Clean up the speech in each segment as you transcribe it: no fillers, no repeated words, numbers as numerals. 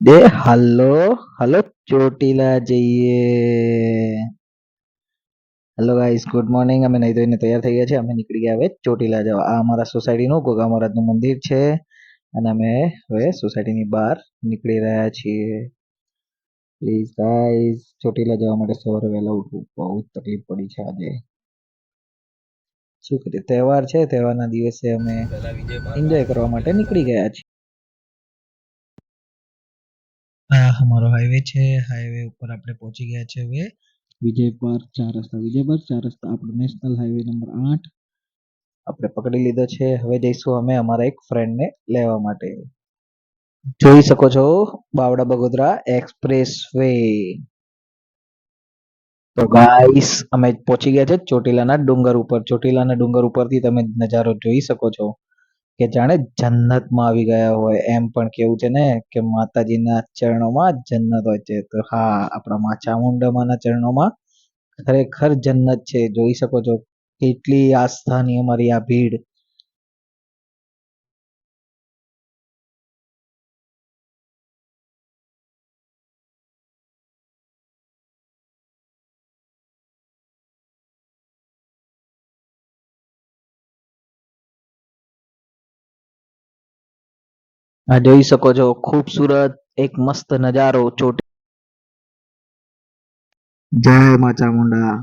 દે hello hello Chotila જઈએ. Hello guys, good morning. અમે નહીં ધોઈને તૈયાર થઈ ગયા છે. અમે નીકળી ગયા હવે ચોટીલા જવા. આ અમારા સોસાયટીનું ગોગા મહારાજનું મંદિર છે અને અમે હવે સોસાયટીની બહાર નીકળી રહ્યા છીએ. પ્લીઝ ગાઈસ, ચોટીલા જવા માટે સવારે વહેલા ઉઠવું બહુ તકલીફ પડી છે આજે. શું કરીએ, તહેવાર છે. તહેવારના દિવસે અમે એન્જોય કરવા માટે નીકળી ગયા છીએ. આ અમારો હાઈવે છે. હાઈવે ઉપર આપણે પહોંચી ગયા છે હવે વિજય પાર્ક 4 રસ્તા. વિજય પાર્ક 4 રસ્તા આપણો નેશનલ હાઈવે નંબર 8 આપણે પકડી લીધો છે. હવે જઈશું અમે અમારા એક ફ્રેન્ડને લેવા માટે. જોઈ શકો છો બાવડા બગોદરા એક્સપ્રેસ વે. તો ગાઈસ, અમે પહોંચી ગયા છે ચોટીલાના ડુંગર ઉપર. ચોટીલાના ડુંગર ઉપરથી તમે નજારો જોઈ શકો છો કે જાણે જન્નતમાં આવી ગયા હોય. એમ પણ કેવું છે ને કે માતાજીના ચરણોમાં જન્નત હોય છે. તો હા, આપણા મા ચામુંડામાના ચરણોમાં ખરેખર જન્નત છે. જોઈ શકો છો કેટલી આસ્થાની અમારી આ ભીડ. આ જોઈ શકો છો ખૂબસૂરત એક મસ્ત નજારો. ચોટી જય મા ચામુંડા.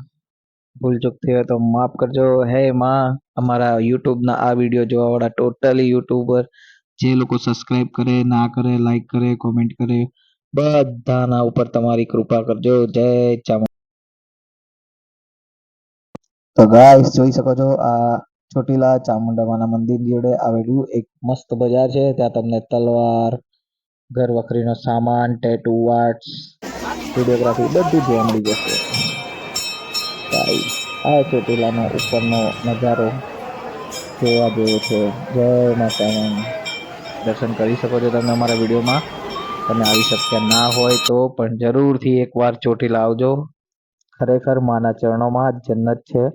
ભૂલચૂક થઈ હોય તો માફ કરજો. હે માં, અમારા યુટ્યુબના આ વિડીયો જોવા વાળા ટોટલી યુટ્યુબર જે લોકો સબસ્ક્રાઇબ કરે, ના કરે, લાઈક કરે, કોમેન્ટ કરે, બધાના ઉપર તમારી કૃપા કરજો. જય ચામુંડા. તો ગાઈસ, જોઈ શકો છો આ ચોટીલા ચામુંડામાના મંદિર જોડે આવેલું એક મસ્ત બજાર છે. ત્યાં તમને તલવાર, ઘર વખરીનો સામાન, ટેટુ આર્ટ્સ, વિડીયોગ્રાફી બધું જોવા મળી જશે. ગાઈસ, આ ચોટીલાનો ઉપરનો નજારો જોવા જેવો છે. જય માતા રાણી. દર્શન કરી શકો છો તમે અમારા વિડીયોમાં. તમે આવી શક્યા ના હોય તો પણ જરૂરથી એકવાર ચોટીલા આવજો. ખરેખર માના ચરણોમાં જન્નત છે.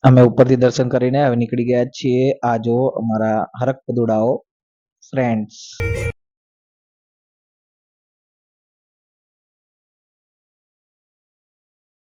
અમે ઉપરથી દર્શન કરીને હવે નીકળી ગયા છીએ. આ જો અમારા હરક પદુડાઓ ફ્રેન્ડ્સ.